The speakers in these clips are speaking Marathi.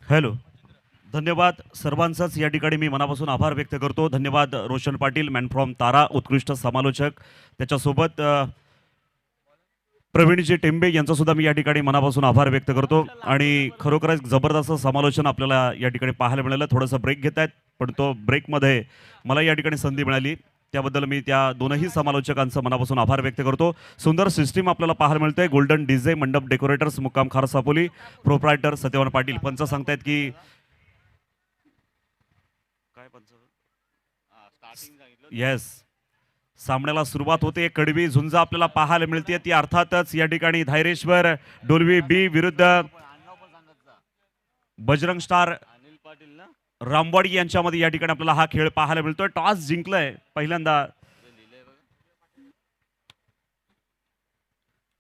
हॅलो. धन्यवाद सर्वांचाच या ठिकाणी मी मनापासून आभार व्यक्त करतो. धन्यवाद रोशन पाटील, मॅन फ्रॉम तारा, उत्कृष्ट समालोचक. त्याच्यासोबत प्रवीणजी टेंबे यांचा सुद्धा मी या ठिकाणी मनापासून आभार व्यक्त करतो. आणि खरोखरच जबरदस्त समालोचन आपल्याला या ठिकाणी पाहायला मिळालं. थोडंसं ब्रेक घेत आहेत, पण तो ब्रेकमध्ये मला या ठिकाणी संधी मिळाली. त्याबद्दल मी त्या दोनही समालोचकांचं मनापासून आभार व्यक्त करतो. सुंदर सिस्टीम आपल्याला पाहायला मिळते. गोल्डन डीजे मंडप डेकोरेटर्स मुक्काम खार सापोली, प्रोप्रायटर सत्यवान पाटील. पंच सांगतायत की काय पंच येस, सामन्याला सुरुवात होते. कडवी झुंज आपल्याला पाहायला मिळते. ती अर्थातच या ठिकाणी धायरेश्वर डोलवी बी विरुद्ध बजरंग स्टार रामवाडी यांच्यामध्ये या ठिकाणी आपल्याला हा खेळ पाहायला मिळतोय. टॉस जिंकलाय पहिल्यांदा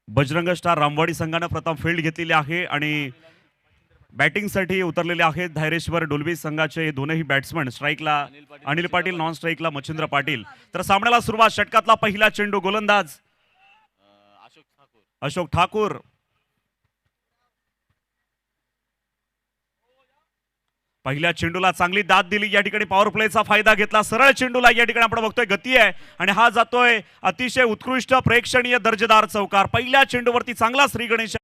बजरंग स्टार रामवाडी संघानं प्रथम फील्ड घेतलेली आहे आणि बॅटिंगसाठी उतरलेले आहेत धायरेश्वर डोलवी संघाचे दोनही बॅट्समन. स्ट्राईकला अनिल पाटील, नॉन स्ट्राईकला मच्छिंद्र पाटील. तर सामन्याला सुरुवात. षटकातला पहिला चेंडू गोलंदाज अशोक ठाकूर. पहिल्या चेंडूला चांगली दाद दिली. या ठिकाणी पॉवर प्लेचा फायदा घेतला. सरळ चेंडूला या ठिकाणी आपण बघतोय गती आहे आणि हा जातोय अतिशय उत्कृष्ट प्रेक्षणीय दर्जेदार चौकार. पहिल्या चेंडूवरती चांगला श्री गणेश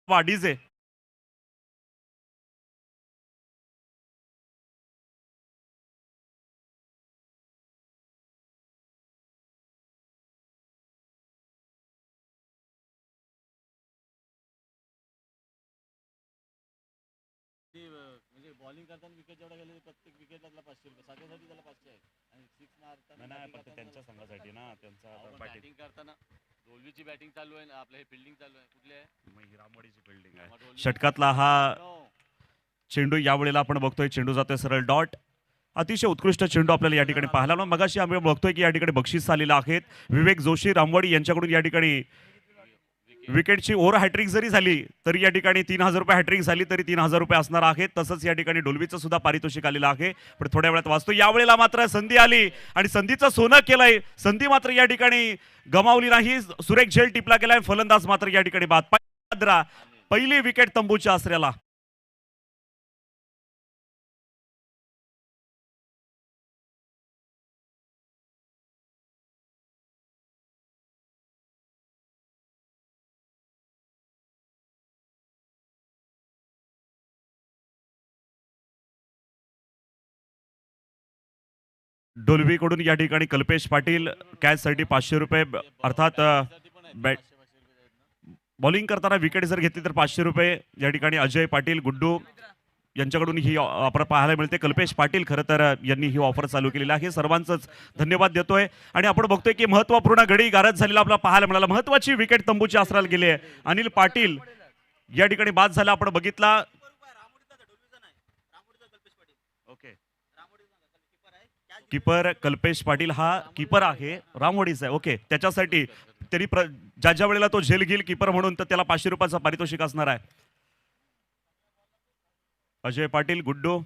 डीजे. म्हणजे बॉलिंग करताना विकेट जेवढा गेले प्रत्येक विकेटला 500 रुपये सगळ्यासाठी त्याला 500 आहे आणि सिक्स मारताना नाही फक्त त्यांच्या संघासाठी ना, त्यांचा बॅटिंग करताना डोलवीची बॅटिंग चालू आहे आपलं हे फिल्डिंग चालू आहे कुठले आहे रामवाडीची बिल्डिंग आहे. षटकातला हा चेंडू यावेळेला आपण बघतोय. चेंडू जातोय सरळ डॉट. अतिशय उत्कृष्ट चेंडू आपल्याला या ठिकाणी पाहायला मिळाला. मगाशी आम्ही बघतोय की या ठिकाणी बक्षीस आलेलं आहेत. विवेक जोशी रामवाडी यांच्याकडून या ठिकाणी विकेटची ओव्हर हॅट्रिक जरी झाली तरी या ठिकाणी 3000 रुपये हॅट्रिक झाली तरी 3000 रुपये असणार आहेत. तसंच या ठिकाणी डोलवीचं सुद्धा पारितोषिक आलेलं आहे. पण थोड्या वेळात वाचतो. यावेळेला मात्र संधी आली आणि संधीचं सोनं केलंय. संधी मात्र या ठिकाणी गमावली नाही. सुरेख झेल टिपला गेलाय. फलंदाज मात्र या ठिकाणी बाद. पहिली विकेट तंबूच्या आसऱ्याला. डोलवीकडून या ठिकाणी कल्पेश पाटील कॅचसाठी 500 रुपये. अर्थात बॅट बॉलिंग करताना विकेट जर घेतली तर 500 रुपये. या ठिकाणी अजय पाटील गुड्डू यांच्याकडून ही ऑफर पाहायला मिळते. कल्पेश पाटील खरं तर यांनी ही ऑफर चालू केलेली आहे. सर्वांचंच धन्यवाद देतोय. आणि आपण बघतोय की महत्त्वपूर्ण घडी गारद झालेला आपल्याला पाहायला मिळाला. महत्त्वाची विकेट तंबूची आसराला गेली आहे. अनिल पाटील या ठिकाणी बाद झाला. आपण बघितला. ओके, कीपर कल्पेश पाटील हा कीपर आहे रामवाडीचा आहे. ओके, त्याच्यासाठी त्यांनी ज्या ज्या वेळेला तो झेल घेईल कीपर म्हणून तर त्याला 500 रुपयाचं पारितोषिक असणार आहे. अजय पाटील गुड्डू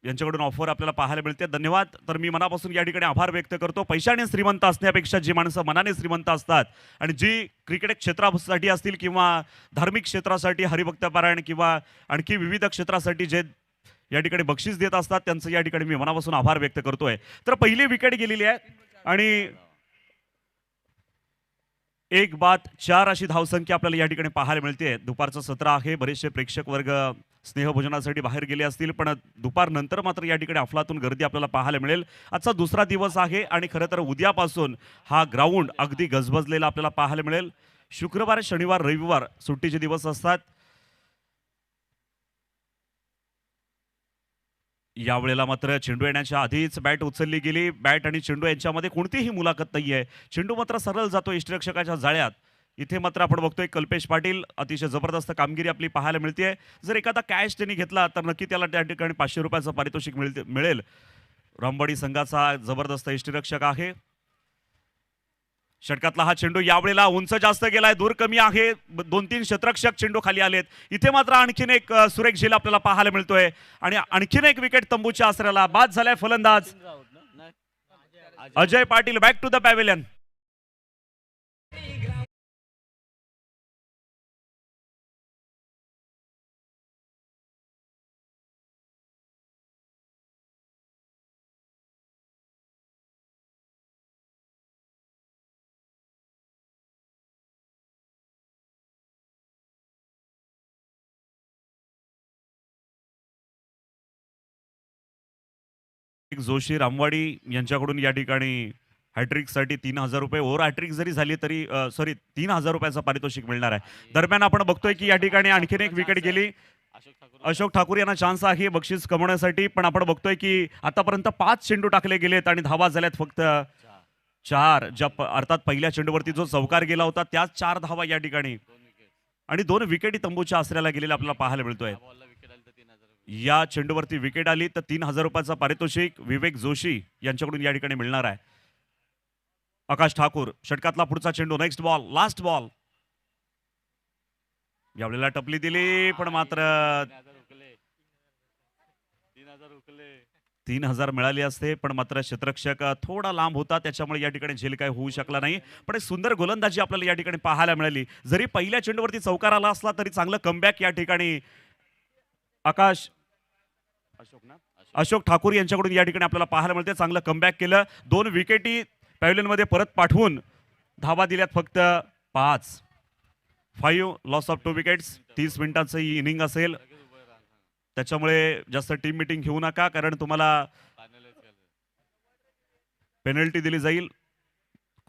यांच्याकडून ऑफर आपल्याला पाहायला मिळते. धन्यवाद. तर मी मनापासून या ठिकाणी आभार व्यक्त करतो. पैशाने श्रीमंत असण्यापेक्षा जी माणसं मनाने श्रीमंत असतात आणि जी क्रिकेट क्षेत्रासाठी असतील किंवा धार्मिक क्षेत्रासाठी हरिभक्तपारायण किंवा आणखी विविध क्षेत्रासाठी जे या ठिकाणी बक्षीस देत असतात त्यांचं या ठिकाणी मी मनापासून आभार व्यक्त करतोय. तर पहिली विकेट गेलेली आहे आणि 1 बाद 4 अशी धावसंख्या आपल्याला या ठिकाणी पाहायला मिळते. दुपारचं सत्र आहे. बरेचसे प्रेक्षक वर्ग स्नेहभोजनासाठी बाहेर गेले असतील, पण दुपार नंतर मात्र या ठिकाणी अफलातून गर्दी आपल्याला पाहायला मिळेल. आजचा दुसरा दिवस आहे आणि खरं तर उद्यापासून हा ग्राउंड अगदी गजबजलेला आपल्याला पाहायला मिळेल. शुक्रवार, शनिवार, रविवार सुट्टीचे दिवस असतात. यावेळेला मात्र चेंडू येण्याच्या आधीच बॅट उचलली गेली. बॅट आणि चेंडू यांच्यामध्ये कोणतीही मुलाखत नाहीये. चेंडू मात्र सरळ जातो इष्टरक्षकाच्या जाळ्यात. इथे मात्र आपण बघतोय कल्पेश पाटील अतिशय जबरदस्त कामगिरी आपली पाहायला मिळते. जर एखादा कॅच त्यांनी घेतला तर नक्की त्याला त्या ठिकाणी 500 रुपयाचं पारितोषिक मिळेल. रामवाडी संघाचा जबरदस्त इष्टरक्षक आहे. षटकातला हा चेंडू यावेळेला उंच जास्त गेलाय, दूर कमी आहे. 2-3 शतरक्षक चेंडू खाली आलेत. इथे मात्र आणखीन एक सुरेख झेल आपल्याला पाहायला मिळतोय आणि आणखीन एक विकेट तंबूच्या आसऱ्याला. बाद झालाय फलंदाज Ajay Patil. Back to the pavilion. एक जोशी रामवाडी यांच्याकडून या ठिकाणी हॅट्रिकसाठी 3,000 रुपये, ओव्हर हॅट्रिक जरी झाली तरी सॉरी 3,000 रुपयाचं पारितोषिक मिळणार आहे. आणि दरम्यान आपण बघतोय की या ठिकाणी आणखीन एक ठाकूरला विकेट chance आहे. गेली. अशोक ठाकूर अशोक ठाकूर यांना चान्स आहे बक्षीस कमवण्यासाठी, पण आपण बघतोय की आतापर्यंत 5 चेंडू टाकले गेलेत आणि धावा झाल्यात फक्त 4. अर्थात पहिल्या चेंडूवरती जो चौकार गेला होता त्याच 4 धावा या ठिकाणी 2 विकेट आणि 2 विकेटी तंबूच्या आसऱ्याला गेलेल्या आपल्याला पाहायला मिळतोय. बॉलला विकेट आली तर 3,000 रुपये. या चेंडूवरती विकेट आली तर 3,000 रुपयाचं पारितोषिक विवेक जोशी यांच्याकडून या ठिकाणी मिळणार आहे. आकाश ठाकूर षटकातला पुढचा चेंडू, नेक्स्ट बॉल, लास्ट बॉल. यावेळेला टपली दिली पण मात्र 3,000 हुकले. 3,000 हुकले. 3,000 मिळाली असते, पण मात्र क्षेत्ररक्षक थोडा लांब होता त्याच्यामुळे या ठिकाणी झेल काय होऊ शकला नाही. पण एक सुंदर गोलंदाजी आपल्याला या ठिकाणी पाहायला मिळाली. जरी पहिल्या चेंडूवरती चौकार आला असला तरी चांगलं कमबॅक या ठिकाणी अशोक ठाकूर यांच्याकडून या ठिकाणी आपल्याला पाहायला मिळते. चांगलं कमबॅक केलं. 2 विकेटी पॅव्हलियनमध्ये परत पाठवून धावा दिल्यात फक्त 5. 5 लॉस ऑफ 2 विकेट्स. 30 मिनिटाचं ही इनिंग असेल, लगेच उभं राहा. त्याच्यामुळे जास्त टीम मिटिंग घेऊ नका, कारण तुम्हाला फायनलच केलं. पेनल्टी दिली जाईल.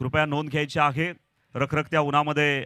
कृपया नोंद घ्यायची आहे. रखरखत्या उन्हामध्ये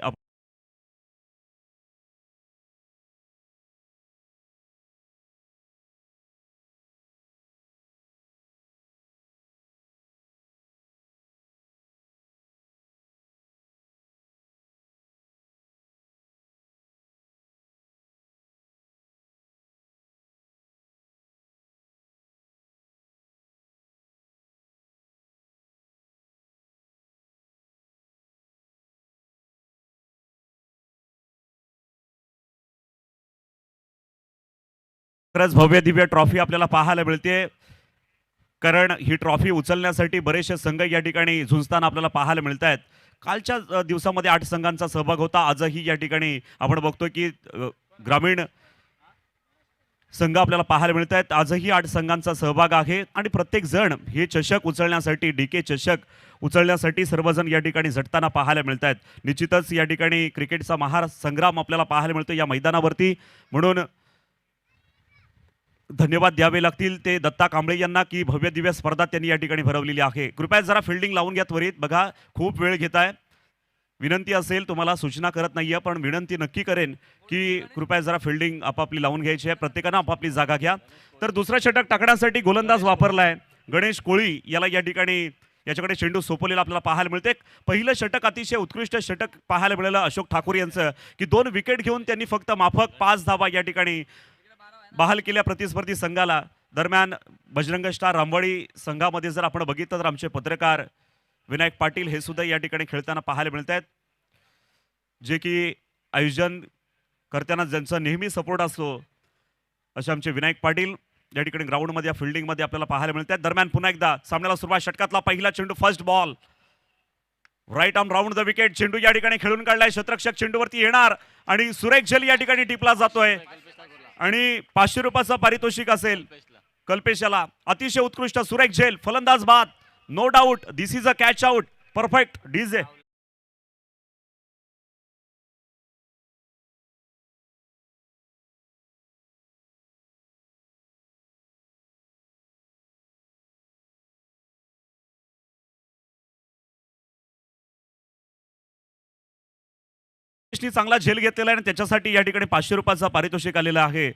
खरंच भव्य दिव्य ट्रॉफी आपल्याला पाहायला मिळते, कारण ही ट्रॉफी उचलण्यासाठी बरेचसे संघ या ठिकाणी झुंजताना आपल्याला पाहायला मिळत आहेत. कालच्या दिवसामध्ये 8 संघांचा सहभाग होता. आजही या ठिकाणी आपण बघतोय की ग्रामीण संघ आपल्याला पाहायला मिळत आहेत. आजही 8 संघांचा सहभाग आहे आणि प्रत्येक जण हे चषक उचलण्यासाठी, DK चषक उचलण्यासाठी सर्वजण या ठिकाणी झटताना पाहायला मिळत आहेत. निश्चितच या ठिकाणी क्रिकेटचा महासंग्राम आपल्याला पाहायला मिळतो या मैदानावरती. म्हणून धन्यवाद द्यावे लागतील ते दत्ता कांबळे यांना की भव्य दिव्य स्पर्धा त्यांनी या ठिकाणी भरवलेली आहे. कृपया जरा फिल्डिंग लावून घ्या त्वरित. बघा खूप वेळ घेताय. विनंती असेल, तुम्हाला सूचना करत नाहीये पण विनंती नक्की करेन की कृपया जरा फिल्डिंग आपापली लावून घ्यायची आहे. प्रत्येकानं आपापली जागा घ्या. तर दुसरं षटक टाकण्यासाठी गोलंदाज वापरलाय गणेश कोळी. याला या ठिकाणी याच्याकडे चेंडू सोपवलेला आपल्याला पाहायला मिळते. पहिलं षटक अतिशय उत्कृष्ट षटक पाहायला मिळालं अशोक ठाकूर यांचं की 2 विकेट घेऊन त्यांनी फक्त माफक 5 धावा या ठिकाणी बहाल केल्या प्रतिस्पर्धी संघाला. दरम्यान बजरंग स्टार रामवाडी संघामध्ये जर आपण बघितलं तर आमचे पत्रकार विनायक पाटील हे सुद्धा या ठिकाणी खेळताना पाहायला मिळत आहेत, जे की आयोजन करताना ज्यांचा नेहमी सपोर्ट असतो असे आमचे विनायक पाटील या ठिकाणी ग्राउंडमध्ये फिल्डिंगमध्ये आपल्याला पाहायला मिळत आहेत. दरम्यान पुन्हा एकदा सामन्याला सुरुवात. षटकातला पहिला चेंडू, first ball, right arm round the wicket. चेंडू या ठिकाणी खेळून काढलाय. क्षेत्ररक्षक चेंडूवरती येणार आणि सुरेख झेल या ठिकाणी टिपला जातोय आणि 500 रुपयाचा पारितोषिक असेल कल्पेशाला. अतिशय उत्कृष्ट सुरेख झेल, फलंदाज बाद, no doubt. This is a catch out. Perfect DJ. चांगला झेल घेतलेला आहे आणि त्याच्यासाठी या ठिकाणी 500 रुपयाचा पारितोषिक आलेला आहे.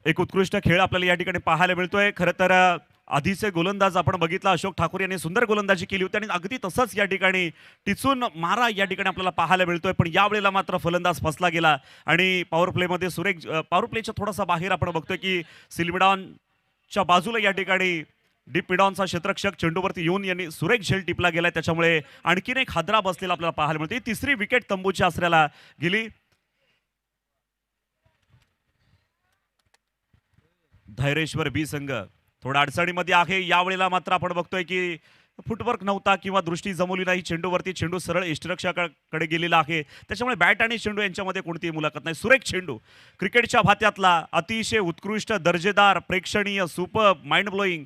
एक उत्कृष्ट खेळ आपल्याला या ठिकाणी पाहायला मिळतोय. खरं तर आधीचे गोलंदाज आपण बघितला अशोक ठाकूर यांनी सुंदर गोलंदाजी केली होती आणि अगदी तसंच या ठिकाणी टिचून मारा या ठिकाणी आपल्याला पाहायला मिळतोय. पण यावेळेला मात्र फलंदाज फसला गेला आणि पॉवर प्लेमध्ये पॉवर प्लेच्या थोडासा बाहेर आपण बघतोय की सिल्मिडॉनच्या बाजूला या ठिकाणी डीप मिडॉनचा क्षेत्ररक्षक चेंडूवरती येऊन यांनी सुरेख झेल टिपला गेलाय. त्याच्यामुळे आणखीन एक हादरा बसलेला आपल्याला पाहायला मिळते. 3री विकेट तंबूच्या आसऱ्याला गेली. धैर्येश्वर बी संघ थोडा अडचणीमध्ये आहे. यावेळेला मात्र आपण बघतोय की फुटवर्क नव्हता किंवा दृष्टी जमवली नाही चेंडूवरती. चेंडू सरळ यष्टिरक्षकाकडे गेलेला आहे, त्याच्यामुळे बॅट आणि चेंडू यांच्यामध्ये कोणतीही मुलाखत नाही. सुरेख चेंडू, क्रिकेटच्या भात्यातला अतिशय उत्कृष्ट दर्जेदार प्रेक्षणीय सुपर माइंड ब्लोईंग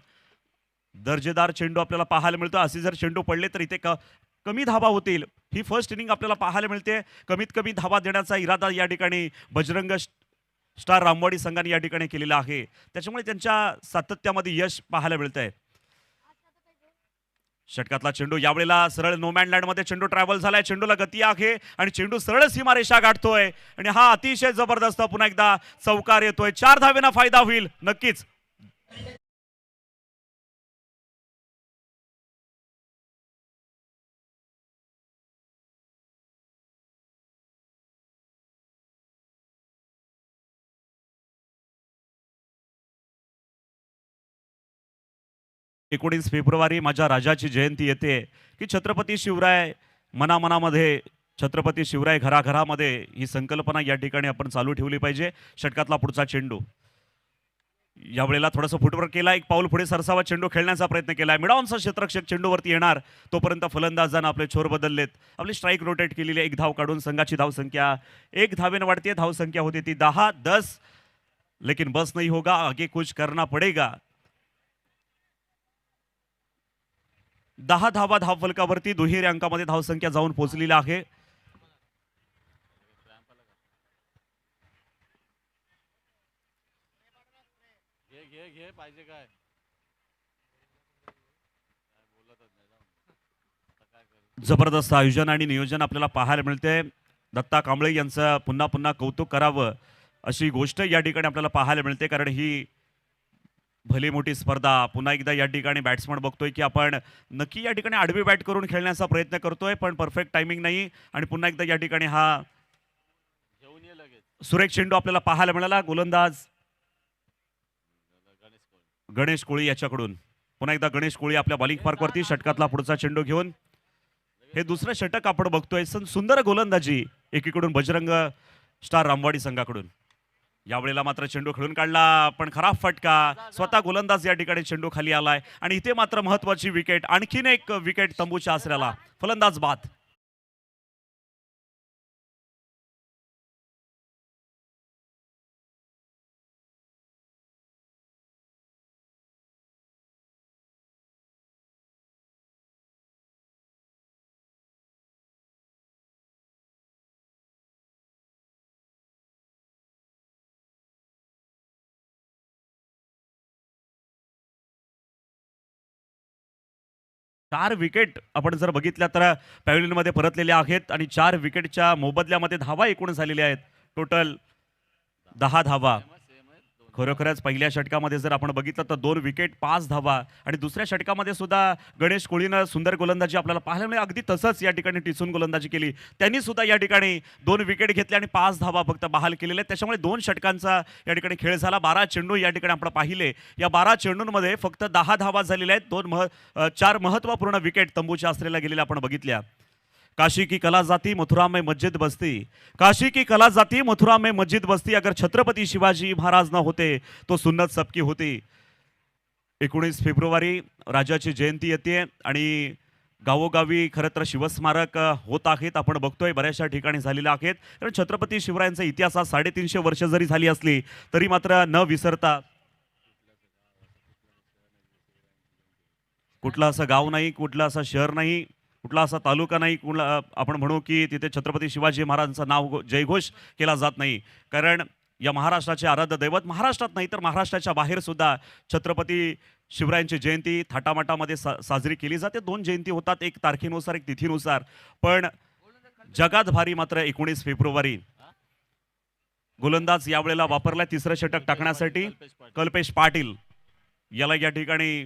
दर्जेदार चेंडू आपल्याला पाहायला मिळतो. असे जर चेंडू पडले तर इथे कमी धावा होतील. ही फर्स्ट इनिंग आपल्याला पाहायला मिळते. कमीत कमी धावा देण्याचा इरादा या ठिकाणी बजरंग स्टार रामवाडी संघाने या ठिकाणी केलेलं आहे, त्याच्यामुळे त्यांच्या सातत्यामध्ये यश पाहायला मिळतंय. षटकातला चेंडू यावेळेला सरळ नोमॅन लँड मध्ये चेंडू ट्रॅव्हल झालाय, चेंडूला गती आहे आणि चेंडू सरळ सीमारेषा गाठतोय आणि हा अतिशय जबरदस्त पुन्हा एकदा चौकार येतोय. 4 धावेना फायदा होईल नक्कीच. एकोणीस फेब्रुवारी माझ्या राजाची जयंती येते की छत्रपती शिवराय मनामनामध्ये, छत्रपती शिवराय घराघरामध्ये ही संकल्पना या ठिकाणी आपण चालू ठेवली पाहिजे. षटकातला पुढचा चेंडू यावेळेला थोडंसं फुटवर्क केला, एक पाऊल पुढे सरसावा चेंडू खेळण्याचा प्रयत्न केलाय. मिडॉनचा क्षेत्ररक्षक चेंडूवरती येणार तोपर्यंत फलंदाजानं आपले छोर बदललेत, आपली स्ट्राईक रोटेट केलेली, एक धाव काढून संघाची धावसंख्या 1 धावेनं वाढते. धावसंख्या होती ती 10-10, लेकिन बस नहीं होगा, आगे कुछ करना पडेगा. 10 धावा धावफलकावरती दुहेरी अंकामध्ये धावसंख्या जाऊन पोहोचलेली आहे. घे घे घे पाहिजे काय बोलतच नाही जाऊ. आता काय करू. जबरदस्त आयोजन आणि नियोजन आपल्याला पाहायला मिळते. दत्ता कांबळे यांचं पुन्हा पुन्हा कौतुक करावं अशी गोष्ट या ठिकाणी आपल्याला पाहायला मिळते, कारण ही भली मोठी स्पर्धा. पुन्हा एकदा या ठिकाणी बॅट्समन बघतोय की आपण नक्की या ठिकाणी आडवी बॅट करून खेळण्याचा प्रयत्न करतोय, पण परफेक्ट टायमिंग नाही. आणि पुन्हा एकदा या ठिकाणी हा घेऊन ये लगेच. सुरेख चेंडू आपल्याला पाहायला मिळाला. गोलंदाज गणेश कोळी. गणेश कोळी याच्याकडून. पुन्हा एकदा गणेश कोळी आपल्या बॉलिंग पार्कवरती षटकातला पुढचा चेंडू घेऊन. हे दुसरं षटक आपण बघतोय. सुंदर गोलंदाजी एकीकडून बजरंग स्टार रामवाडी संघाकडून. यावेळेला मात्र चेंडू खेळून काढला, पण खराब फटका. स्वतः गोलंदाज या ठिकाणी चेंडू खाली आलाय आणि इथे मात्र महत्वाची विकेट, आणखीन एक विकेट तंबूच्या आसऱ्याला. फलंदाज बाद. चार विकेट आपण जर बघितल्या तर पॅव्हिलियनमध्ये परतलेल्या आहेत आणि 4 विकेटच्या मोबदल्यामध्ये धावा एकूण झालेल्या आहेत. टोटल 10 धावा. सेम आहे दोन. खरोखरच पहिल्या षटकामध्ये जर आपण बघितलं तर 2 विकेट 5 धावा आणि दुसऱ्या षटकामध्ये सुद्धा गणेश कोळीनं सुंदर गोलंदाजी आपल्याला पाहायला मिळाली. अगदी तसंच या ठिकाणी टिचून गोलंदाजी केली. त्यांनी सुद्धा या ठिकाणी 2 विकेट घेतल्या आणि 5 धावा फक्त बहाल केलेल्या आहेत. त्याच्यामुळे 2 षटकांचा या ठिकाणी खेळ झाला. 12 चेंडू या ठिकाणी आपण पाहिले. या 12 चेंडूंमध्ये फक्त 10 धावा झालेल्या आहेत. 4 महत्त्वपूर्ण विकेट तंबूच्या आसरेला गेलेल्या आपण बघितल्या. काशी की कला जाती मथुरा में मस्जिद बसती, काशी की कला जाती मथुरा में मस्जिद बसती. अगर छत्रपती शिवाजी महाराज न होते तो सुन्नत सबकी होती. 19 फेब्रुवारी राजाची जयंती येते आणि गावोगावी खरं तर शिवस्मारक होत आहेत. आपण बघतोय बऱ्याचशा ठिकाणी झालेल्या आहेत, कारण छत्रपती शिवरायांचा इतिहास 350 वर्ष जरी झाली असली तरी मात्र न विसरता कुठलं असं गाव नाही, कुठलं असं शहर नाही, कुठला असा तालुका नाही, कुठला आपण म्हणू की तिथे छत्रपती शिवाजी महाराजांचं नाव जयघोष केला जात नाही. कारण या महाराष्ट्राचे आराध्य दैवत महाराष्ट्रात नाही तर महाराष्ट्राच्या बाहेर सुद्धा छत्रपती शिवरायांची जयंती थाटामाटामध्ये साजरी केली जाते. 2 जयंती होतात, एक तारखेनुसार एक तिथीनुसार. पण जगात भारी मात्र 19 फेब्रुवारी. गोलंदाज यावेळेला वापरला तिसरं षटक टाकण्यासाठी कल्पेश पाटील. याला या ठिकाणी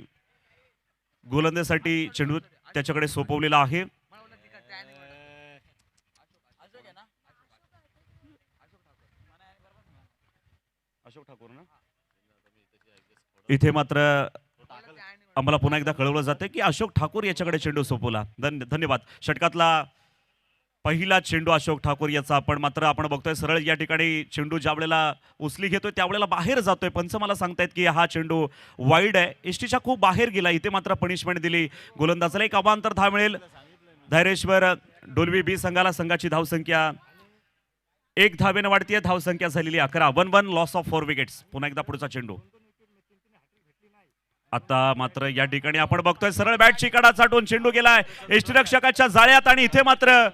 गोलंदाजीसाठी चेंडू त्याच्याकडे सोपवलेला आहे. अशोक ठाकूर ना. इथे मात्र आम्हाला पुन्हा एकदा कळवलं जाते की अशोक ठाकूर याच्याकडे चेंडू सोपवला. धन्यवाद. षटकातला पहिला चेंडू अशोक ठाकूर याचा. आपण बघतोय सरळ या ठिकाणी चेंडू ज्या वेळेला उचली घेतोय त्यावेळेला बाहेर जातोय. पंच मला सांगतायत की हा चेंडू वाईड आहे, एसटीच्या खूप बाहेर गेला. इथे मात्र पनिशमेंट दिली गोलंदाजाला. एक अवांतर धाव मिळेल धैर्येश्वर डोलवी बी संघाला. संघाची धावसंख्या 1 धावेनं वाढतीये. धावसंख्या झालेली 11. 1-1, लॉस ऑफ 4 विकेट्स. पुन्हा एकदा पुढचा चेंडू. आता मात्र या ठिकाणी आपण बघतोय सरळ बॅटची कडा चाटून चेंडू गेलाय एष्टीरक्षकाच्या जाळ्यात आणि इथे मात्र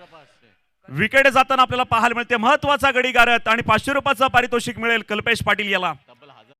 विकेट जाताना आपल्याला पाहायला मिळते महत्वाचा गडी गारत आणि 500 रुपयाचं पारितोषिक मिळेल कल्पेश पाटील याला. तब्बल 1000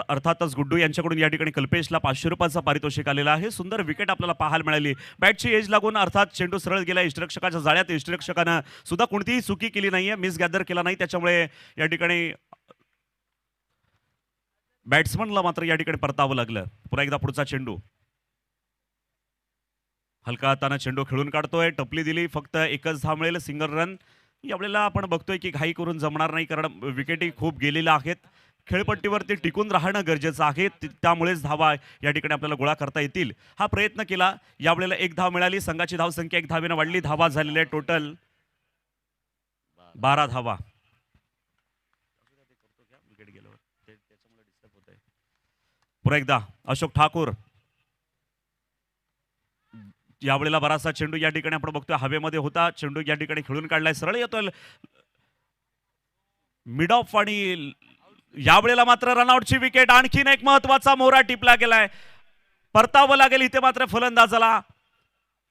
अर्थातच गुड्डू यांच्याकडून या ठिकाणी कल्पेशला 500 रुपयाचं पारितोषिक आलेलं आहे. सुंदर विकेट आपल्याला पाहायला मिळाली. बॅटची एज लागून अर्थात चेंडू सरळ गेला इष्टरक्षकाच्या जाळ्यात. इष्टरक्षकानं सुद्धा कोणतीही चुकी केली नाहीये, मिस गॅदर केला नाही. त्याच्यामुळे या ठिकाणी बॅट्समनला मात्र या ठिकाणी परतावं लागलं. पुन्हा एकदा पुढचा चेंडू हलका हाताने चेंडू खेळून काढतोय. टपली दिली, फक्त एकच धाव मिळेल, सिंगल रन. यावेळेला आपण बघतोय की घाई करून जमणार नाही, कारण विकेटी खूप गेलेल्या आहेत. खेळपट्टीवरती टिकून राहणं गरजेचं आहे. त्यामुळेच धावा या ठिकाणी आपल्याला गोळा करता येतील. हा प्रयत्न केला. यावेळेला एक धाव मिळाली. संघाची धावसंख्या 1 धावेनं वाढली. धावा झालेल्या टोटल 12 धावा. पुन्हा एकदा अशोक ठाकूर. यावेळेला बराचसा चेंडू या ठिकाणी आपण बघतोय हवेमध्ये होता. चेंडू या ठिकाणी खेळून काढलाय, सरळ येतोय मिड ऑफ आणि यावेळेला मात्र रनआउटची विकेट. आणखीन एक महत्वाचा मोहरा टिपला गेलाय. परतावं लागेल इथे मात्र फलंदाजाला.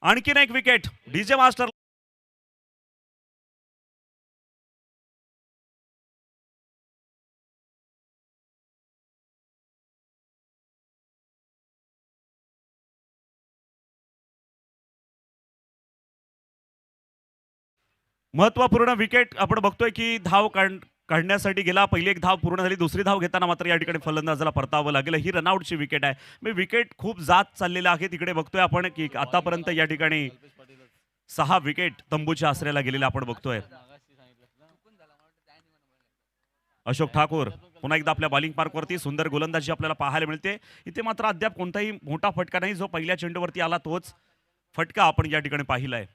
आणखीन एक विकेट. डीजे मास्टर महत्वपूर्ण विकेट आपण बघतोय की धाव काढण्यासाठी गेला. पहिली एक धाव पूर्ण झाली. दुसरी धाव घेताना मात्र या ठिकाणी फलंदाजाला परतावं लागेल. ही रनआउटची विकेट आहे. मी विकेट खूप जात चाललेला आहे. तिकडे बघतोय आपण की आतापर्यंत या ठिकाणी कल्पेश पाटीलच 6 विकेट तंबूच्या आसऱ्याला गेलेल्या आपण बघतोय. मागाशी सांगितलं ना. अशोक ठाकूर पुन्हा एकदा आपल्या बॉलिंग पार्कवरती सुंदर गोलंदाजी आपल्याला पाहायला मिळते. इथे मात्र अद्याप कोणताही मोठा फटका नाही. जो पहिल्या चेंडूवरती आला तोच फटका आपण या ठिकाणी पाहिलाय.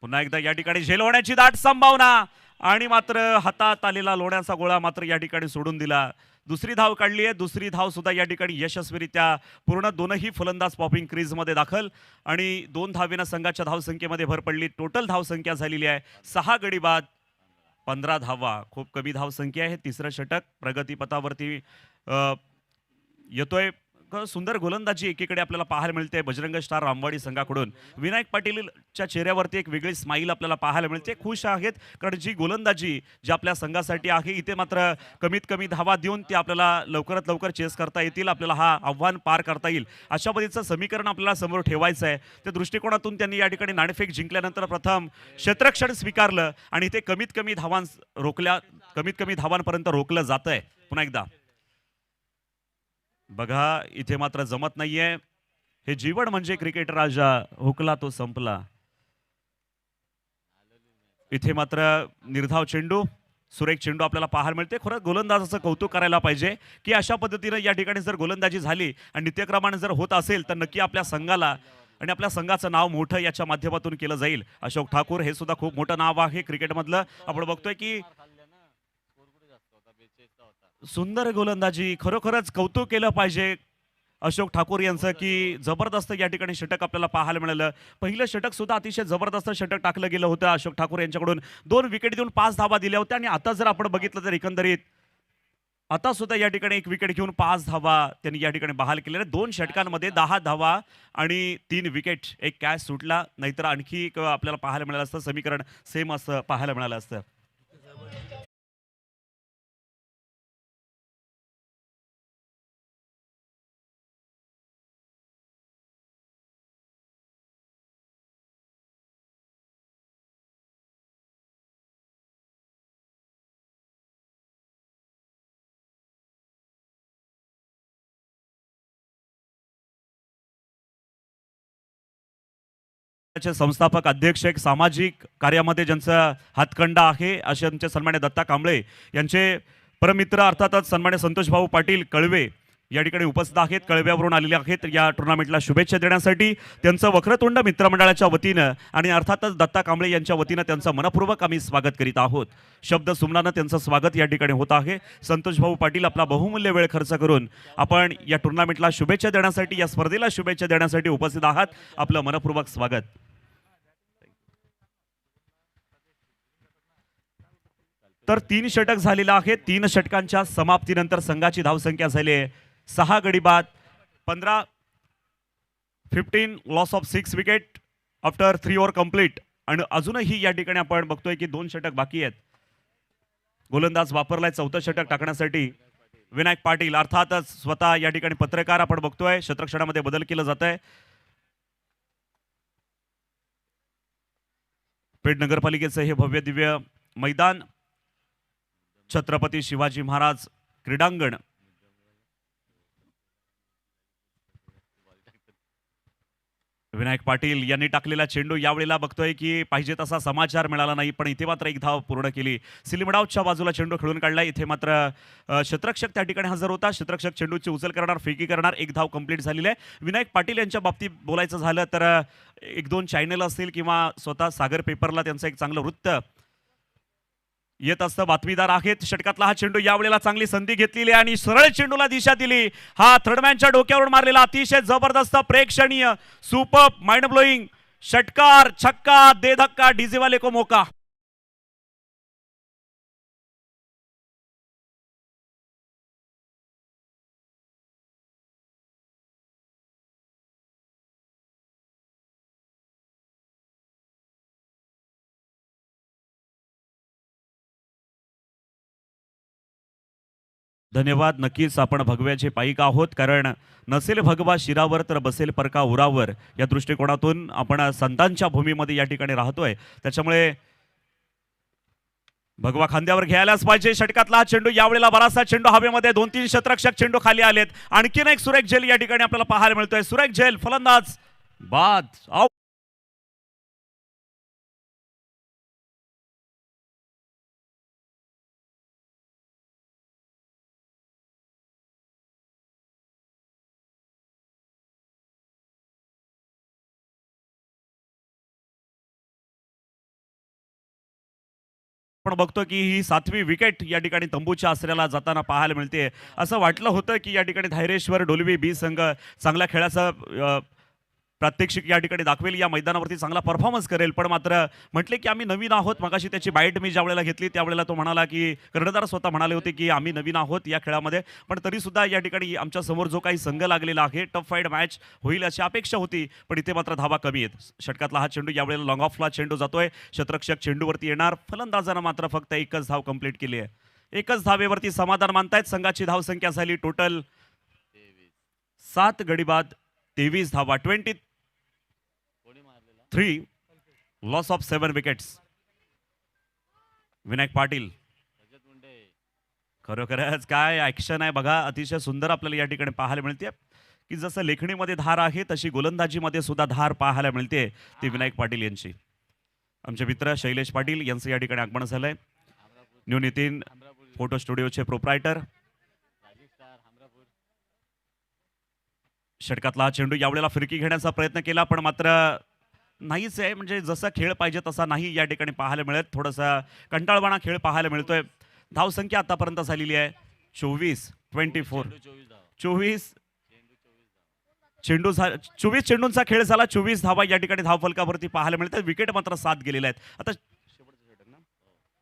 पुन्हा एकदा या ठिकाणी झेल होण्याची दाट संभावना आणि मात्र हातात आलेला लोण्याचा गोळा मात्र या ठिकाणी सोडून दिला. दुसरी धाव काढली आहे. दुसरी धाव सुद्धा या ठिकाणी यशस्वीरित्या पूर्ण. दोनही फलंदाज पॉपिंग क्रीजमध्ये दाखल आणि 2 धावेनं संघाच्या धावसंख्येमध्ये भर पडली. टोटल धावसंख्या झालेली आहे 6 गडी बाद 15 धावा. खूप कमी धावसंख्या आहे. तिसरं षटक प्रगतीपथावरती येतोय. सुंदर गोलंदाजी एकीकडे आपल्याला पाहायला मिळते बजरंग स्टार रामवाडी संघाकडून. विनायक पाटीलच्या चेहऱ्यावरती एक वेगळी स्माईल आपल्याला पाहायला मिळते. खुश आहेत, कारण जी गोलंदाजी जी आपल्या संघासाठी आहे इथे मात्र कमीत कमी धावा देऊन ते आपल्याला लवकरात लवकर चेस करता येतील. आपल्याला हा आव्हान पार करता येईल अशा पद्धतीचं समीकरण आपल्याला समोर ठेवायचं आहे. त्या दृष्टिकोनातून त्यांनी या ठिकाणी नाणेफेक जिंकल्यानंतर प्रथम क्षेत्ररक्षण स्वीकारलं आणि ते कमीत कमी धावांपर्यंत रोखलं जातंय. पुन्हा एकदा बघा इथे मात्र जमत नाहीये. हे जीवन म्हणजे क्रिकेट राजा, हुकला तो संपला. इथे मात्र निर्धाव चेंडू, सुरेख चेंडू आपल्याला पाहायला मिळते. खरं गोलंदाजाचं कौतुक करायला पाहिजे की अशा पद्धतीनं या ठिकाणी जर गोलंदाजी झाली आणि नित्यक्रमाने जर होत असेल तर नक्की आपल्या संघाला आणि आपल्या संघाचं नाव मोठं याच्या माध्यमातून केलं जाईल. अशोक ठाकूर हे सुद्धा खूप मोठं नाव आहे क्रिकेटमधलं. आपण बघतोय की खाल्ल्या ना. स्कोर कुठे जास्त होता, 42 चा होता. सुंदर गोलंदाजी, खरोखरच कौतुक केलं पाहिजे अशोक ठाकूर यांचं की जबरदस्त या ठिकाणी षटक आपल्याला पाहायला मिळालं. पहिलं षटक सुद्धा अतिशय जबरदस्त षटक टाकलं गेलं होतं. अशोक ठाकूर यांच्याकडून 2 विकेट देऊन 5 धावा दिल्या होत्या आणि आता जर आपण बघितलं तर एकंदरीत आता सुद्धा या ठिकाणी 1 विकेट घेऊन 5 धावा त्यांनी या ठिकाणी बहाल केलेल्या. 2 षटकांमध्ये 10 धावा आणि 3 विकेट. एक कॅच सुटला, नाहीतर आणखी आपल्याला पाहायला मिळालं असतं. समीकरण सेम असं पाहायला मिळालं असतं. चे संस्थापक अध्यक्ष, एक सामाजिक कार्यामध्ये ज्यांचा हातखंडा आहे असे आमचे सन्मान्य दत्ता कांबळे यांचे परमित्र अर्थातच सन्मान्य संतोष भाऊ पाटील कळवे या ठिकाणी उपस्थित आहेत, कळव्यावरून आलेले आहेत या टुर्नामेंटला शुभेच्छा देण्यासाठी. त्यांचं वक्रतुंड मित्रमंडळाच्या वतीनं आणि अर्थातच दत्ता कांबळे यांच्या वतीनं त्यांचं मनपूर्वक आम्ही स्वागत करीत आहोत. शब्द सुमनानं त्यांचं स्वागत या ठिकाणी होत आहे. संतोष भाऊ पाटील आपला बहुमूल्य वेळ खर्च करून आपण या टुर्नामेंटला शुभेच्छा देण्यासाठी, या स्पर्धेला शुभेच्छा देण्यासाठी उपस्थित आहात. आपलं मनपूर्वक स्वागत. तर 3 षटक झालेला आहे. 3 षटकांच्या समाप्तीनंतर संघाची धावसंख्या झाली आहे 6 गडी बाद 15 loss of 6 wicket after 3 over complete. आणि अजूनही या ठिकाणी आपण बघतोय की 2 षटक बाकी आहेत. गोलंदाज वापरलाय 4थं षटक टाकण्यासाठी विनायक पाटील, अर्थातच स्वतः या ठिकाणी पत्रकार आपण बघतोय. क्षेत्ररक्षणामध्ये बदल केलं जात आहे. पेड नगरपालिकेचं हे भव्य दिव्य मैदान, छत्रपती शिवाजी महाराज क्रीडांगण. विनायक पाटील यांनी टाकलेला चेंडू यावेळेला बघतोय की पाहिजे तसा समाचार मिळाला नाही, पण इथे मात्र एक धाव पूर्ण केली. सिलिमडाऊटच्या बाजूला चेंडू खेळून काढला. इथे मात्र क्षेत्ररक्षक त्या ठिकाणी हजर होता. क्षेत्ररक्षक चेंडूची उचल करणार, फेकी करणार. एक धाव कंप्लीट झालेली आहे. विनायक पाटील यांच्या बाबतीत बोलायचं झालं तर 1-2 चॅनल असतील किंवा स्वतः सागर पेपरला त्यांचं एक चांगलं वृत्त येत असतं. बातमीदार आहेत. षटकातला हा चेंडू यावेळेला चांगली संधी घेतलेली आणि सरळ चेंडूला दिशा दिली. हा थर्डमॅनच्या डोक्यावरून मारलेला अतिशय जबरदस्त, प्रेक्षणीय, सुपर, माइंड ब्लोईंग षटकार, छक्का, दे धक्का, डीजे वाले को मौका. धन्यवाद. नक्कीच आपण भगव्याचे पाईक आहोत, कारण नसेल भगवा शिरावर तर बसेल परका उरावर या दृष्टिकोनातून आपण संतांच्या भूमीमध्ये या ठिकाणी राहतोय. त्याच्यामुळे भगवा खांद्यावर घ्यायलाच पाहिजे. षटकातला हा चेंडू यावेळेला बराचसा चेंडू हवेमध्ये, 2-3 क्षेत्ररक्षक चेंडू खाली आलेत. आणखीन एक सुरेख झेल या ठिकाणी आपल्याला पाहायला मिळतोय. सुरेख झेल, फलंदाज बाद, आउट. आपण बघतो की ही 7वी विकेट या ठिकाणी तंबूच्या आसऱ्याला जाताना पाहायला मिळते. असं वाटलं होतं की या ठिकाणी धैर्येश्वर डोलवी बी संघ चांगल्या खेळाचं प्रात्यक्षिक या ठिकाणी दाखवेल, या मैदानावरती चांगला परफॉर्मन्स करेल. पण मात्र म्हटले की आम्ही नवीन आहोत. मगाशी त्याची बाईट मी ज्या वेळेला घेतली त्यावेळेला तो म्हणाला की कर्णधार स्वतः म्हणाले होते की आम्ही नवीन आहोत या खेळामध्ये, पण तरी सुद्धा या ठिकाणी आमच्या समोर जो काही संघ लागलेला आहे टफ फाईट मॅच होईल अशी अपेक्षा होती, पण इथे मात्र धावा कमी आहेत. षटकातला हा चेंडू यावेळेला लॉंग ऑफला चेंडू जातोय. क्षेत्ररक्षक चेंडूवरती येणार. फलंदाजानं मात्र फक्त एकच धाव कंप्लीट केली आहे. एकच धावेवरती समाधान मानतायत. संघाची धावसंख्या झाली टोटल 7 गडी बाद 23 धावा, 23 loss of 7 wickets. Vinayak Patil, खरोखरच काय ऍक्शन आहे बघा. अतिशय सुंदर आपल्याला या ठिकाणी पाहायला मिळते की जसं लेखणीमध्ये धार आहे तशी गोलंदाजीमध्ये सुद्धा धार पाहायला मिळते. ती विनायक पाटील यांची. आमचे मित्र शैलेश पाटील यांचं या ठिकाणी आगमन झालंय. न्यू नितीन फोटो स्टुडिओचे प्रोप्रायटर. षटकातला हा चेंडू यावेळेला फिरकी घेण्याचा प्रयत्न केला, पण मात्र नाहीच आहे. म्हणजे जसा खेळ पाहिजे तसा नाही या ठिकाणी पाहायला मिळत. थोडासा कंटाळवाणा खेळ पाहायला मिळतोय. धावसंख्या आतापर्यंत झालेली आहे 24 चेंडूंचा खेळ झाला. 24 धावा या ठिकाणी धावफलकावरती पाहायला मिळतात. विकेट मात्र 7 गेलेल्या आहेत. आता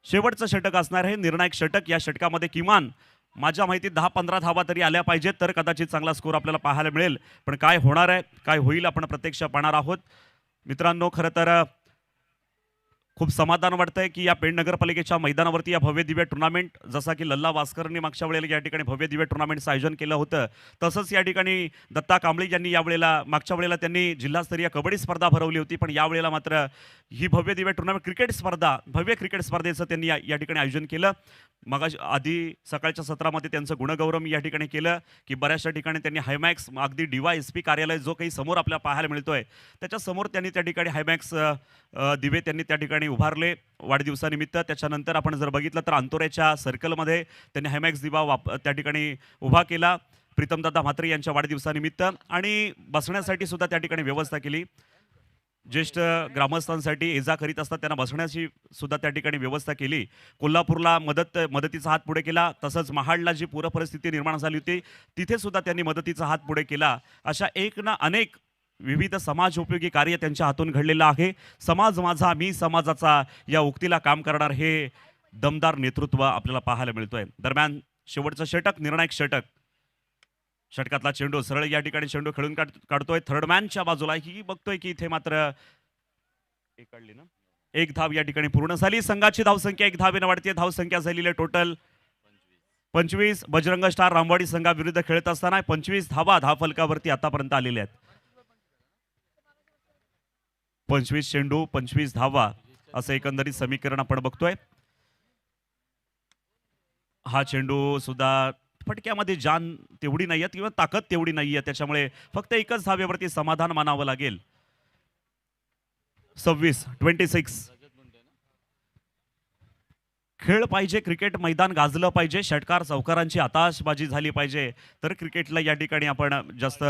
शेवटचं षटक असणार आहे, निर्णायक षटक. या षटकामध्ये किमान माझ्या माहितीत 10-15 धावा तरी आल्या पाहिजेत, तर कदाचित चांगला स्कोर आपल्याला पाहायला मिळेल. पण काय होणार आहे, काय होईल, आपण प्रत्यक्ष पाहणार आहोत. मित्रांनो, खरं तर खूप समाधान वाटतंय की या पेण नगरपालिकेच्या मैदानावरती या भव्य दिव्य टुर्नामेंट, जसा की लल्ला वास्करनी मागच्या वेळेला या ठिकाणी भव्य दिव्य टुर्नामेंटचं आयोजन केलं होतं, तसंच या ठिकाणी दत्ता कांबळे यांनी यावेळेला मागच्या वेळेला त्यांनी जिल्हास्तरीय कबड्डी स्पर्धा भरवली होती. पण यावेळेला मात्र ही भव्य दिव्य टुर्नामेंट क्रिकेट स्पर्धा, भव्य क्रिकेट स्पर्धेचं त्यांनी या ठिकाणी आयोजन केलं. मग आधी सकाळच्या सत्रामध्ये त्यांचं गुणगौरव या ठिकाणी केलं की बऱ्याचशा ठिकाणी त्यांनी हायमॅक्स, अगदी DYSP कार्यालय जो काही समोर आपल्याला पाहायला मिळतोय त्याच्या समोर त्यांनी त्या ठिकाणी हायमॅक्स दिवे त्यांनी त्या ठिकाणी उभारले वाढदिवसानिमित्त. त्याच्यानंतर आपण जर बघितलं तर अंतोऱ्याच्या सर्कलमध्ये त्यांनी हायमॅक्स दिवा त्या ठिकाणी उभा केला. प्रीतमदादा म्हात्रे यांच्या वाढदिवसानिमित्त आणि बसण्यासाठी सुद्धा त्या ठिकाणी व्यवस्था केली. ज्येष्ठ ग्रामस्थांसाठी ये जा करीत असतात त्यांना बसण्याची सुद्धा त्या ठिकाणी व्यवस्था केली. कोल्हापूरला मदतीचा हात पुढे केला. तसंच महाडला जी पूर परिस्थिती निर्माण झाली होती तिथे सुद्धा त्यांनी मदतीचा हात पुढे केला. अशा एक ना अनेक विविध समाज उपयोगी कार्य त्यांच्या हातून घडलेलं आहे. समाज माझा मी समाजाचा या उक्तीला काम करणार हे दमदार नेतृत्व आपल्याला पाहायला मिळतोय. दरम्यान शेवटचं षटक, निर्णायक षटक, षटकातला चेंडू सरळ या ठिकाणी चेंडू खेळून काढतोय थर्ड मॅनच्या बाजूला. ही बघतोय की इथे मात्र एक काढली ना, एक धाव या ठिकाणी पूर्ण झाली. संघाची धावसंख्या 1 धावेने वाढते. धावसंख्या झालेली आहे टोटल 25. बजरंग स्टार रामवाडी संघाविरुद्ध खेळत असताना 25 धावा धावफलकावरती आतापर्यंत आलेल्या आहेत. 25 चेंडू 25 धावा असं एकंदरीत समीकरण आपण बघतोय. हा चेंडू सुद्धा फटक्यामध्ये जान तेवढी नाहीये किंवा ताकद तेवढी नाहीये, त्याच्यामुळे फक्त एकच धावेवरती समाधान मानावं लागेल. 26 खेळ पाहिजे, क्रिकेट मैदान गाजलं पाहिजे, षटकार चौकारांची आताशबाजी झाली पाहिजे, तर क्रिकेटला या ठिकाणी आपण जास्त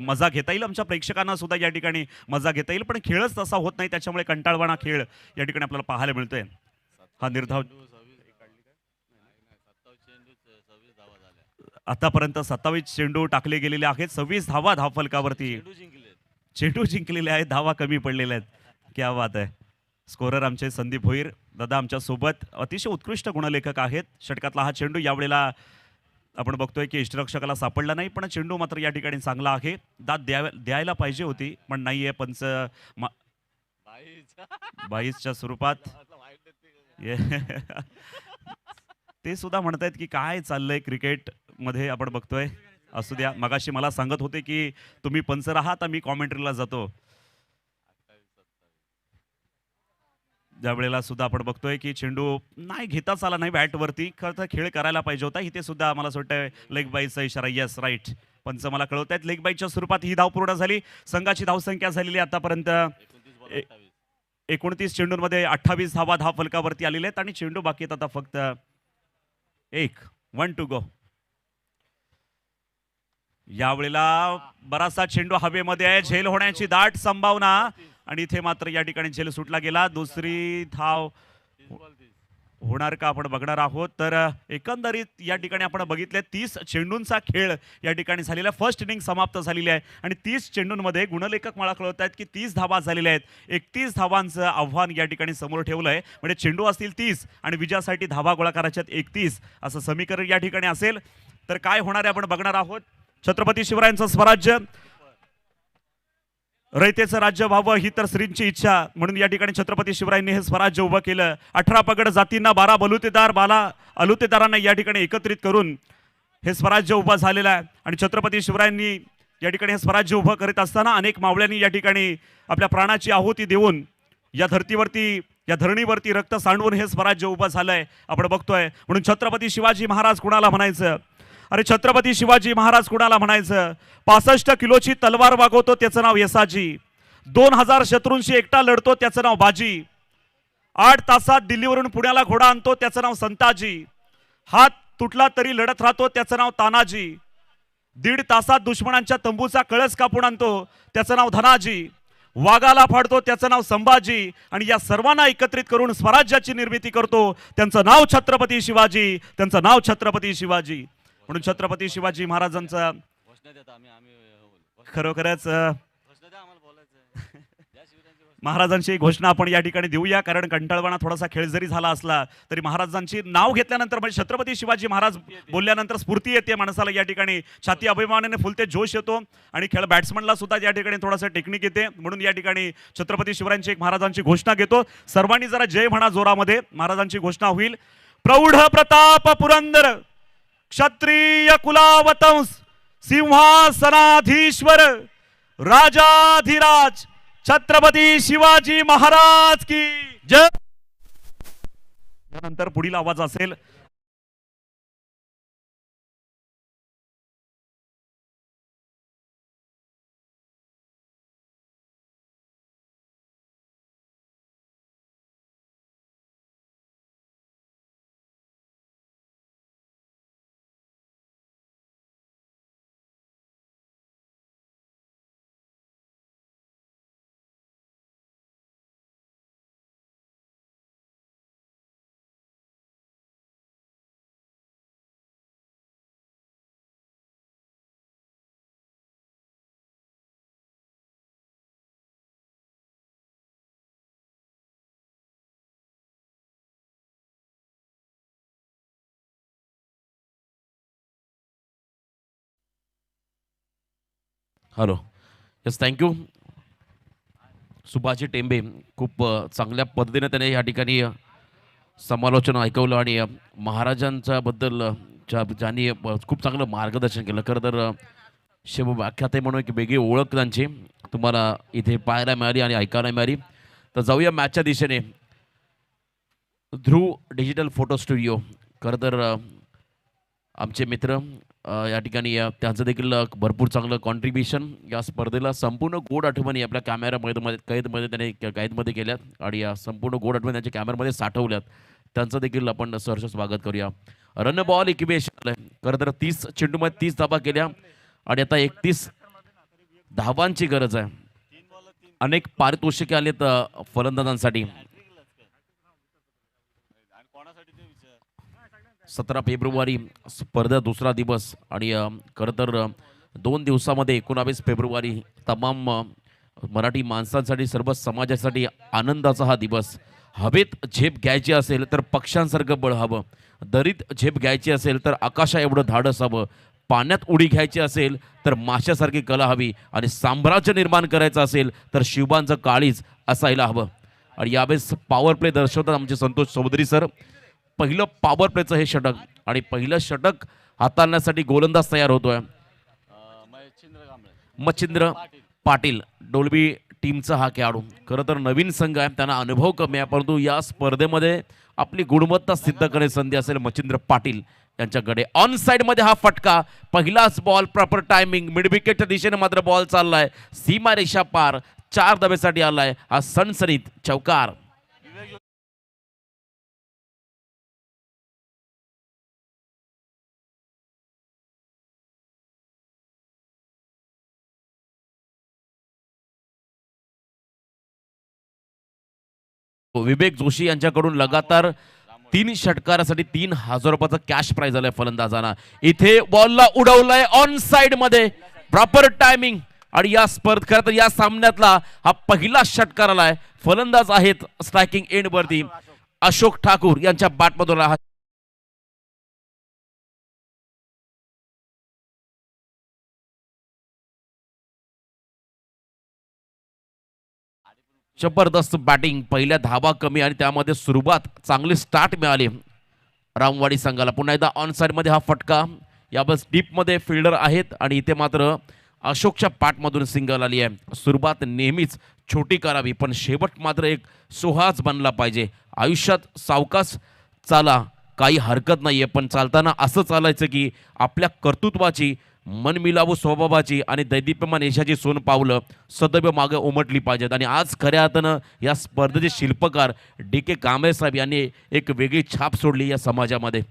मजा घेता येईल. आमच्या प्रेक्षकांना सुद्धा या ठिकाणी मजा घेता येईल. पण खेळच तसा होत नाही, त्याच्यामुळे कंटाळवाणा खेळ या ठिकाणी आपल्याला पाहायला मिळतोय. हा निर्धाव आतापर्यंत 27 चेंडू टाकले गेलेले आहेत. 26 धावा धावफलकावरती. चेंडू जिंकलेले आहेत, धावा कमी पडलेल्या आहेत. क्या बात आहे. स्कोरर आमचे संदीप भोईर दादा आमच्या सोबत अतिशय उत्कृष्ट गुणलेखक आहेत. षटकातला हा चेंडू यावेळेला आपण बघतोय की इष्टरक्षकाला सापडला नाही, पण चेंडू मात्र या ठिकाणी चांगला आहे. दाद द्यायला पाहिजे होती पण नाहीये. पंच बाईसच्या स्वरूपात ते सुद्धा म्हणतायत की काय चाललंय क्रिकेट मध्ये आपण बघतोय. असू द्या, मगाशी मला सांगत होते की तुम्ही पंच राहा, तर मी कॉमेंट्रीला जातो. ज्यावेळेला सुद्धा आपण बघतोय की चेंडू नाही घेताच आला नाही बॅटवरती. खरं तर खेळ करायला पाहिजे होता. इथे सुद्धा मला असं वाटतं लेग बाईचा इशारा. येस राईट, पंच मला कळवत आहेत लेग बाईच्या स्वरूपात ही धाव पूर्ण झाली. संघाची धावसंख्या झालेली आतापर्यंत 29 चेंडूंमध्ये 28 धावा धावफलकावरती आलेल्या आहेत आणि चेंडू बाकी आहेत आता फक्त 1 टू गो. यावेळेला बराचसा चेंडू हवेमध्ये आहे, झेल होण्याची दाट संभावना आणि इथे मात्र या ठिकाणी झेल सुटला गेला. दुसरी धाव होणार का आपण बघणार आहोत. तर एकंदरीत या ठिकाणी आपण बघितले 30 चेंडूंचा खेळ या ठिकाणी झालेला. फर्स्ट इनिंग समाप्त झालेली आहे आणि 30 चेंडूंमध्ये गुणलेखक मला कळवत आहेत की 30 धावा झालेल्या आहेत. 31 धावांचं आव्हान या ठिकाणी समोर ठेवलंय. म्हणजे चेंडू असतील 30 आणि विजयासाठी धावा गोळा करायच्यात 31 असं समीकरण या ठिकाणी असेल. तर काय होणार आहे आपण बघणार आहोत. छत्रपती शिवरायांचं स्वराज्य, रयतेचं राज्य व्हावं ही तर श्रींची इच्छा, म्हणून या ठिकाणी छत्रपती शिवरायांनी हे स्वराज्य उभं केलं. 18 पगड जातींना 12 बलुतेदार, 12 अलुतेदारांना या ठिकाणी एकत्रित करून हे स्वराज्य उभं झालेलं आहे. आणि छत्रपती शिवरायांनी या ठिकाणी हे स्वराज्य उभं करीत असताना अनेक मावळ्यांनी या ठिकाणी आपल्या प्राणाची आहुती देऊन या धर्तीवरती, या धरणीवरती रक्त सांडवून हे स्वराज्य उभं झालंय आपण बघतोय. म्हणून छत्रपती शिवाजी महाराज कुणाला म्हणायचं? अरे छत्रपती शिवाजी महाराज कुणाला म्हणायचं? 65 किलोची तलवार वागवतो त्याचं नाव यसाजी. 2000 शत्रूंशी एकटा लढतो त्याचं नाव बाजी. 8 तासात दिल्लीवरून पुण्याला घोडा आणतो त्याचं नाव संताजी. हात तुटला तरी लढत राहतो त्याचं नाव तानाजी. 1.5 तासात दुश्मनांच्या तंबूचा कळस कापून आणतो त्याचं नाव धनाजी. वाघाला फाडतो त्याचं नाव संभाजी. आणि या सर्वांना एकत्रित करून स्वराज्याची निर्मिती करतो त्यांचं नाव छत्रपती शिवाजी. त्यांचं नाव छत्रपती शिवाजी. म्हणून छत्रपती शिवाजी महाराजांचा खरोखरच महाराजांची घोषणा आपण या ठिकाणी देऊया. कारण कंटाळवाणा थोडासा खेळ जरी झाला असला तरी महाराजांची नाव घेतल्यानंतर म्हणजे छत्रपती शिवाजी महाराज बोलल्यानंतर स्फूर्ती येते माणसाला. या ठिकाणी छाती अभिमानाने फुलते, जोश येतो आणि खेळ बॅट्समनला सुद्धा या ठिकाणी थोडासा टेक्निक येते. म्हणून या ठिकाणी छत्रपती शिवरायांची एक महाराजांची घोषणा घेतो. सर्वांनी जरा जय म्हणा जोरामध्ये. महाराजांची घोषणा होईल. प्रौढ प्रताप पुरंदर क्षत्रिय कुलावतंस सिंहासनाधीश्वर राजाधिराज छत्रपती शिवाजी महाराज की जय. यानंतर पुढील आवाज असेल hello. Yes, thank you. Subhashji Tembe खूप चांगल्या पद्धतीने त्याने या ठिकाणी समालोचन ऐकवलं आणि महाराजांच्या बद्दल ज्यांनी खूप चांगलं मार्गदर्शन केलं. खरं तर शिवव्याख्याते म्हणून एक वेगळी ओळख त्यांची तुम्हाला इथे पाहायला मिळाली आणि ऐकायला मिळाली. तर जाऊया मॅचच्या दिशेने. ध्रुव डिजिटल फोटो स्टुडिओ, खरं तर आमचे मित्र या ठिकाणी त्यांचं देखील भरपूर चांगलं कॉन्ट्रीब्युशन या स्पर्धेला. संपूर्ण गोड आठवणी आपल्या कॅमेरामध्ये कैदमध्ये त्याने कैदमध्ये केल्यात आणि या संपूर्ण गोड आठवणी त्यांच्या कॅमेऱ्यामध्ये साठवल्यात. त्यांचं देखील आपण सहर्ष स्वागत करूया. रन बॉल इक्वेशन आलं. खरं तर 30 चेंडूमध्ये 30 धावा केल्या आणि आता 31 धावांची गरज आहे. अनेक पारितोषिके आलेत फलंदाजांसाठी. आणि कोणासाठी ते विचार 17 फेब्रुवारी स्पर्धा दुसरा दिवस आणि खरं तर 2 दिवसामध्ये 19 फेब्रुवारी तमाम मराठी माणसांसाठी सर्व समाजासाठी आनंदाचा हा दिवस. हवेत झेप घ्यायची असेल तर पक्ष्यांसारखं बळ हवं. दरीत झेप घ्यायची असेल तर आकाशा एवढं धाडस हवं. पाण्यात उडी घ्यायची असेल तर माशासारखी कला हवी आणि साम्राज्य निर्माण करायचं असेल तर शिवबांचं काळीज असायला हवं. आणि यावेळेस पॉवर प्ले दर्शवतात आमचे संतोष चौधरी सर. पहिलं पॉवर प्लेचं हे षटक आणि पहिलं षटक हाताळण्यासाठी गोलंदाज तयार होतोय मच्छिंद्र कांबळे मच्छिंद्र पाटील, डोलबी टीमचा हा खेळाडू. खरं तर नवीन संघ आहे, त्यांना अनुभव कमी आहे, परंतु या स्पर्धेमध्ये आपली गुणवत्ता सिद्ध करण्याची संधी असेल मच्छिंद्र पाटील यांच्याकडे. ऑन साईडमध्ये हा फटका, पहिलाच बॉल, प्रॉपर टायमिंग. मिड विकेटच्या दिशेने मात्र बॉल चाललाय सीमा रेषा पार. 4 धाब्यासाठी आलाय हा सणसणीत चौकार. विवेक जोशी यांच्याकडून लगातार 3 षटकारासाठी 3,000 रुपयाचा कॅश प्राइज आलाय फलंदाजांना. इथे बॉलला उडवलाय ऑन साइड मध्ये, प्रॉपर टायमिंग. आणि या खरं तर या सामन्यातला हा पहिला षटकार आलाय. फलंदाज आहेत स्ट्रायकिंग एंड वरती अशोक ठाकूर यांच्या बॅटमधून. जबरदस्त बॅटिंग, पहिल्या धावा कमी आणि त्यामध्ये सुरुवात चांगली स्टार्ट मिळाली रामवाडी संघाला. पुन्हा एकदा ऑन साइडमध्ये हा फटका. यावेळेस डीपमध्ये फिल्डर आहेत आणि इथे मात्र अशोकच्या पाठमधून सिंगल आली आहे. सुरुवात नेहमीच छोटी करावी पण शेवट मात्र एक सुहास बनला पाहिजे. आयुष्यात सावकाश चाला, काही हरकत नाहीये, पण चालताना असं चालायचं की आपल्या कर्तृत्वाची, मनमिलावू स्वभावाची आणि दैदिप्यमान यशाची सोन पावलं सदैव मागे उमटली पाहिजेत. आणि आज खऱ्या अर्थानं या स्पर्धेचे शिल्पकार DK कांबळे साहेब यांनी एक वेगळी छाप सोडली या समाजामध्ये.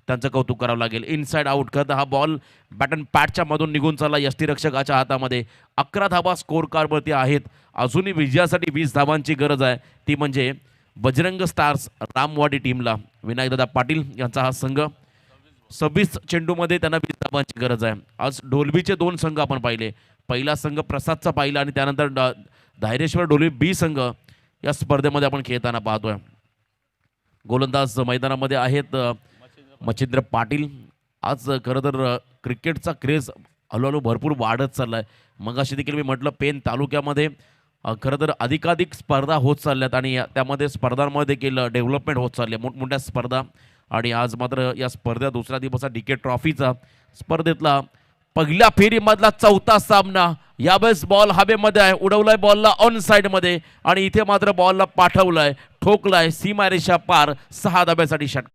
त्यांचं कौतुक करावं लागेल. इनसाइड आउट करता हा बॉल बॅटन पॅटच्या मधून निघून चालला यष्टीरक्षकाच्या हातामध्ये. 11 धावा स्कोर कार्डवरती आहेत. अजूनही विजयासाठी 20 धावांची गरज आहे, ती म्हणजे बजरंग स्टार्स रामवाडी टीमला. विनायकदादा पाटील यांचा हा संघ. 26 चेंडूमध्ये त्यांना 20 धावांची गरज आहे. आज डोलबीचे 2 संघ आपण पाहिले. पहिला संघ प्रसादचा पाहिला आणि त्यानंतर धायरेश्वर डोलबी बी संघ या स्पर्धेमध्ये आपण खेळताना पाहतोय. गोलंदाज मैदानामध्ये आहेत मच्छिंद्र पाटील. आज खरं तर क्रिकेटचा क्रेज हळूहळू भरपूर वाढत चाललाय. मगाशी देखील मी म्हटलं पेन तालुक्यामध्ये खरं तर अधिकाधिक स्पर्धा होत चालल्यात आणि त्यामध्ये स्पर्धांमध्ये देखील डेव्हलपमेंट होत चालली आहे, मोठमोठ्या स्पर्धा. आणि आज मात्र या स्पर्धा दुसऱ्या दिवसा DK ट्रॉफीचा स्पर्धेतला पहिल्या फेरीमधला 4था सामना. यावेळेस बॉल हवेमध्ये आहे, उडवलाय बॉलला ऑन साइडमध्ये आणि इथे मात्र बॉलला पाठवलाय, ठोकलाय सीमारेषा पार. 6 धाब्यासाठी षटकार.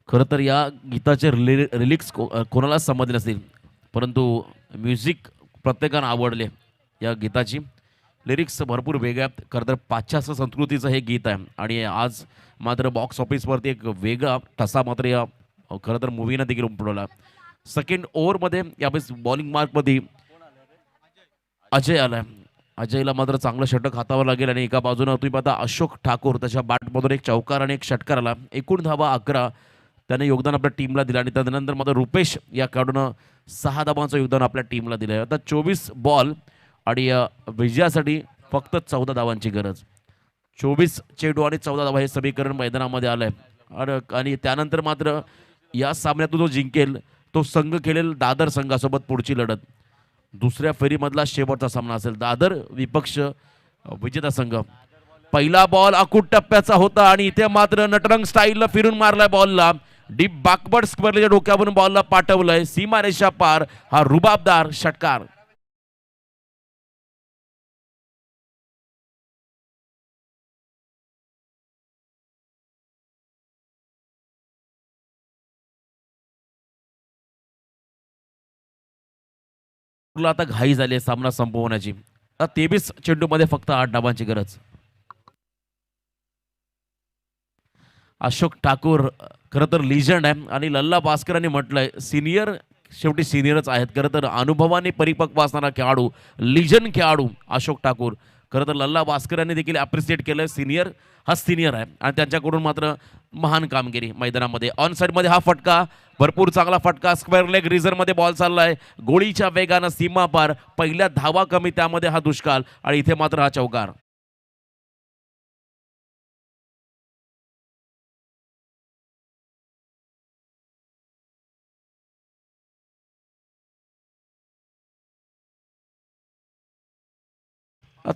खरं तर या गीताचे रिलिक्स कोणाला समजले नसतील, परंतु म्युझिक प्रत्येकानं आवडले या गीताची. लिरिक्स भरपूर वेगळ्या आहेत. खरं तर पाश्चात्य संस्कृतीचं हे गीत आहे आणि आज मात्र बॉक्स ऑफिसवरती एक वेगळा ठसा मात्र या खरं तर मूवीनं देखील उमटवला. सेकंड ओव्हरमध्ये यावेळेस बॉलिंग मार्कमध्ये अजय आलाय. अजयला मात्र चांगलं षटक हातावर लागेल आणि एका बाजूनं तुम्ही पाहता अशोक ठाकूर त्याच्या बॅटमधून एक चौकार आणि एक षटकार आला. एकूण धावा 11 त्याने योगदान आपल्या टीमला दिलं आणि त्यानंतर मात्र रुपेश या खेळाडूनं 6 धावांचं योगदान आपल्या टीमला दिलं. आता 24 बॉल आणि विजयासाठी फक्त 14 धावांची गरज. 24 चेंडू आणि 14 धावा हे समीकरण मैदानामध्ये आलंय आणि त्यानंतर मात्र या सामन्यातून जो जिंकेल तो संघ खेळेल दादर संघासोबत पुढची लढत. दुसऱ्या फेरीमधला शेवटचा सामना असेल दादर विपक्ष विजेता संघ. पहिला बॉल अकूट टप्प्याचा होता आणि इथे मात्र नटरंग स्टाईलला फिरून मारलाय बॉलला. डीप बॅकवर्ड स्क्वेअरच्या डोक्यावरून बॉलला पाठवलंय सीमारेषा पार. हा रुबाबदार षटकार. तुला आता घाई झाली आहे सामना संपवण्याची. आता 23 चेंडूमध्ये फक्त 8 धावांची गरज. अशोक ठाकूर खरं तर लिजंड आहे आणि लल्ला भास्करांनी म्हटलंय सिनियर शेवटी सिनियरच आहेत. खरं तर अनुभवाने परिपक्व असणारा खेळाडू लिजंड खेळाडू अशोक ठाकूर. खरं तर लल्ला भास्करांनी देखील अप्रिशिएट केलं. सिनियर हा सिनियर आहे आणि त्यांच्याकडून मात्र महान कामगिरी मैदानामध्ये. ऑन साईडमध्ये हा फटका भरपूर चांगला फटका. स्क्वेअर लेग रिझरमध्ये बॉल चाललाय गोळीच्या वेगानं सीमा पार. पहिल्या धावा कमी त्यामध्ये हा दुष्काळ आणि इथे मात्र हा चौकार.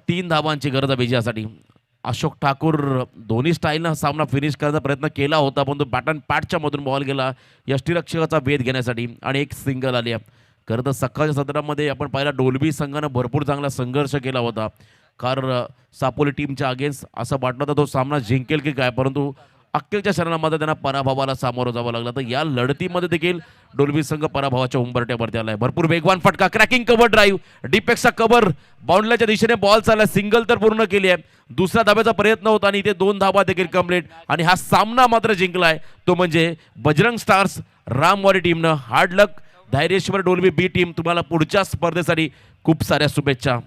तीन धावांची गरज आहे विजयासाठी. अशोक ठाकूर दोन्ही स्टाईलनं सामना फिनिश करण्याचा प्रयत्न केला होता पण तो बॅटन पॅटच्या मधून बॉल गेला यष्टीरक्षकाचा वेध घेण्यासाठी आणि एक सिंगल आली आहे. खरं तर सकाळच्या सत्रामध्ये आपण पाहिला डोल्बी संघानं भरपूर चांगला संघर्ष केला होता. कारण सापोली टीमच्या अगेन्स्ट असं वाटलं होतं तो सामना जिंकेल की काय, परंतु अखेरच्या क्षणामध्ये त्यांना पराभवाला सामोरं जावं लागलं. तर या लढतीमध्ये देखील डोल्बी संघ पराभवाच्या उंबरट्यावरती आलाय. भरपूर वेगवान फटका क्रॅकिंग कव्हर ड्राईव्ह डीपेक्षा कव्हर बाउंड्रीच्या दिशेने बॉल चालला. सिंगल तर पूर्ण केली आहे. दुसऱ्या धाब्याचा प्रयत्न होता आणि इथे 2 धाबा देखील कंप्लीट आणि हा सामना मात्र जिंकलाय तो म्हणजे बजरंग स्टार्स रामवाडी टीमनं. हार्ड लक धैर्येश्वर डोल्बी बी टीम. तुम्हाला पुढच्या स्पर्धेसाठी खूप साऱ्या शुभेच्छा.